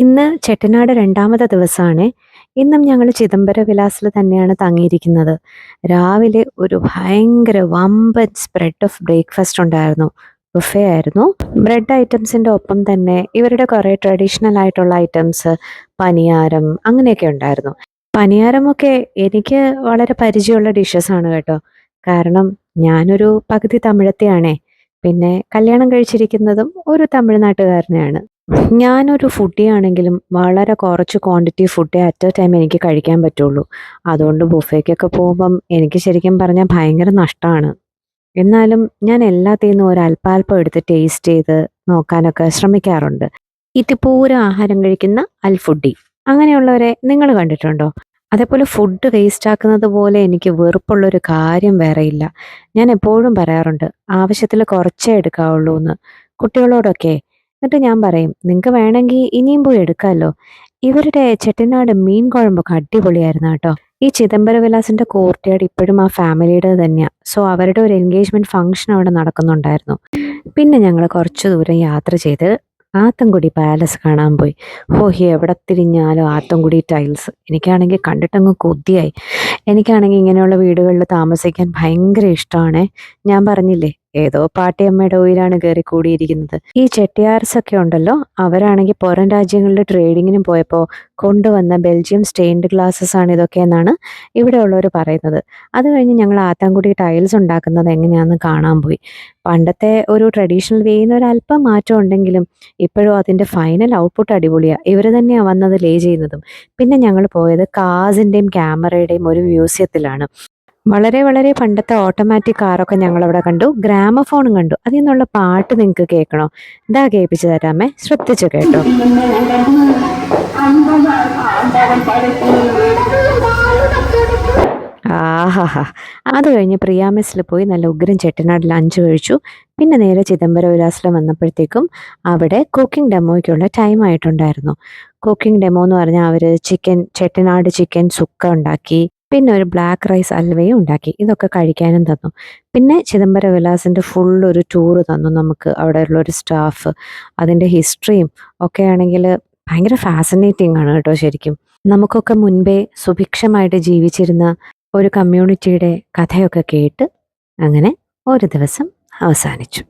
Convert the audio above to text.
ഇന്ന് ചെട്ടിനാട് രണ്ടാമത്തെ ദിവസമാണ്. ഇന്നും ഞങ്ങൾ ചിദംബര വിലാസിൽ തന്നെയാണ് തങ്ങിയിരിക്കുന്നത്. രാവിലെ ഒരു ഭയങ്കര വമ്പൻ സ്പ്രെഡ് ഓഫ് ബ്രേക്ക്ഫാസ്റ്റ് ഉണ്ടായിരുന്നു. ബുഫേ ആയിരുന്നു. ബ്രെഡ് ഐറ്റംസിൻ്റെ ഒപ്പം തന്നെ ഇവരുടെ കുറേ ട്രഡീഷണൽ ആയിട്ടുള്ള ഐറ്റംസ്, പനിയാരം അങ്ങനെയൊക്കെ ഉണ്ടായിരുന്നു. പനിയാരമൊക്കെ എനിക്ക് വളരെ പരിചയമുള്ള ഡിഷസ് ആണ് കേട്ടോ. കാരണം ഞാനൊരു പകുതി തമിഴത്തെയാണേ. പിന്നെ കല്യാണം കഴിച്ചിരിക്കുന്നതും ഒരു തമിഴ്നാട്ടുകാരനെയാണ്. ഞാനൊരു ഫുഡി ആണെങ്കിലും വളരെ കുറച്ച് ക്വാണ്ടിറ്റി ഫുഡേ അറ്റ് എ ടൈം എനിക്ക് കഴിക്കാൻ പറ്റുള്ളൂ. അതുകൊണ്ട് ബുഫേക്കൊക്കെ പോകുമ്പം എനിക്ക് ശരിക്കും പറഞ്ഞാൽ ഭയങ്കര നഷ്ടമാണ്. എന്നാലും ഞാൻ എല്ലാത്തിൽ നിന്നും ഒരു അല്പാൽപ്പം എടുത്ത് ടേസ്റ്റ് ചെയ്ത് നോക്കാനൊക്കെ ശ്രമിക്കാറുണ്ട്. ഇത്തിപ്പൂരം ആഹാരം കഴിക്കുന്ന അൽഫുഡി അങ്ങനെയുള്ളവരെ നിങ്ങൾ കണ്ടിട്ടുണ്ടോ? അതേപോലെ ഫുഡ് വേസ്റ്റ് ആക്കുന്നത് പോലെ എനിക്ക് വെറുപ്പുള്ളൊരു കാര്യം വേറെയില്ല. ഞാൻ എപ്പോഴും പറയാറുണ്ട്, ആവശ്യത്തിൽ കുറച്ചേ എടുക്കാവുള്ളൂ എന്ന് കുട്ടികളോടൊക്കെ. എന്നിട്ട് ഞാൻ പറയും, നിങ്ങൾക്ക് വേണമെങ്കിൽ ഇനിയും പോയി എടുക്കാമല്ലോ. ഇവരുടെ ചെട്ടിനാട് മീൻ കുഴമ്പൊക്കെ അടിപൊളിയായിരുന്നു കേട്ടോ. ഈ ചിദംബര വിലാസിന്റെ കോർട്ട്യാർഡ് ഇപ്പോഴും ആ ഫാമിലിയുടെ തന്നെയാണ്. സോ അവരുടെ ഒരു എൻഗേജ്മെന്റ് ഫംഗ്ഷൻ അവിടെ നടക്കുന്നുണ്ടായിരുന്നു. പിന്നെ ഞങ്ങൾ കുറച്ച് ദൂരം യാത്ര ചെയ്ത് ആത്തൻകുടി പാലസ് കാണാൻ പോയി. ഓ, എവിടെ തിരിഞ്ഞാലും ആത്തൻകുടി ടൈൽസ്. എനിക്കാണെങ്കിൽ കണ്ടിട്ടങ്ങ് കൊതിയായി. എനിക്കാണെങ്കിൽ ഇങ്ങനെയുള്ള വീടുകളിൽ താമസിക്കാൻ ഭയങ്കര ഇഷ്ടമാണേ. ഞാൻ പറഞ്ഞില്ലേ, ഏതോ പാട്ടിയമ്മയുടെ ഉയിരാണ് കയറി കൂടിയിരിക്കുന്നത്. ഈ ചെട്ടിയാർസ് ഒക്കെ ഉണ്ടല്ലോ, അവരാണെങ്കിൽ പുറം രാജ്യങ്ങളിൽ ട്രേഡിങ്ങിന് പോയപ്പോൾ കൊണ്ടുവന്ന ബെൽജിയം സ്റ്റെയിൻഡ് ഗ്ലാസ്സസ് ആണ് ഇതൊക്കെ എന്നാണ് ഇവിടെ ഉള്ളവർ പറയുന്നത്. അത് കഴിഞ്ഞ് ഞങ്ങൾ ആത്താൻകുടി ടൈൽസ് ഉണ്ടാക്കുന്നത് എങ്ങനെയാണെന്ന് കാണാൻ പോയി. പണ്ടത്തെ ഒരു ട്രഡീഷണൽ വേയിൽ ഒരു അല്പം മാറ്റം ഉണ്ടെങ്കിലും ഇപ്പോഴും അതിൻ്റെ ഫൈനൽ ഔട്ട്പുട്ട് അടിപൊളിയാണ്. ഇവർ തന്നെയാണ് വന്നത് ലേ ചെയ്യുന്നതും. പിന്നെ ഞങ്ങൾ പോയത് കാസിൻ്റെയും ക്യാമറയുടെയും ഒരു മ്യൂസിയത്തിലാണ്. വളരെ വളരെ പണ്ടത്തെ ഓട്ടോമാറ്റിക് കാറൊക്കെ ഞങ്ങളവിടെ കണ്ടു. ഗ്രാമഫോണും കണ്ടു. അതിൽ നിന്നുള്ള പാട്ട് നിങ്ങൾക്ക് കേൾക്കണോ? ഇതാ കേൾപ്പിച്ചു തരാമേ, ശ്രദ്ധിച്ചു കേട്ടോ. ആഹാഹാ. അത് കഴിഞ്ഞ് പ്രിയാമെസ്സിൽ പോയി നല്ല ഉഗ്രൻ ചെട്ടിനാട് ലഞ്ച് കഴിച്ചു. പിന്നെ നേരെ ചിദംബര വിലാസിൽ വന്നപ്പോഴത്തേക്കും അവിടെ കുക്കിംഗ് ഡെമോയ്ക്കുള്ള ടൈം ആയിട്ടുണ്ടായിരുന്നു. കുക്കിംഗ് ഡെമോ എന്ന് പറഞ്ഞാൽ അവർ ചെട്ടിനാട് ചിക്കൻ സുക്ക ഉണ്ടാക്കി. പിന്നെ ഒരു ബ്ലാക്ക് റൈസ് അൽവയും ഉണ്ടാക്കി. ഇതൊക്കെ കഴിക്കാനും തന്നു. പിന്നെ ചിദംബര വിലാസിൻ്റെ ഫുൾ ഒരു ടൂറ് തന്നു നമുക്ക്. അവിടെയുള്ള ഒരു സ്റ്റാഫ്, അതിൻ്റെ ഹിസ്റ്ററിയും ഒക്കെ ആണെങ്കിൽ ഭയങ്കര ഫാസിനേറ്റിംഗ് ആണ് കേട്ടോ. ശരിക്കും നമുക്കൊക്കെ മുൻപേ സുഭിക്ഷമായിട്ട് ജീവിച്ചിരുന്ന ഒരു കമ്മ്യൂണിറ്റിയുടെ കഥയൊക്കെ കേട്ട് അങ്ങനെ ഒരു ദിവസം അവസാനിച്ചു.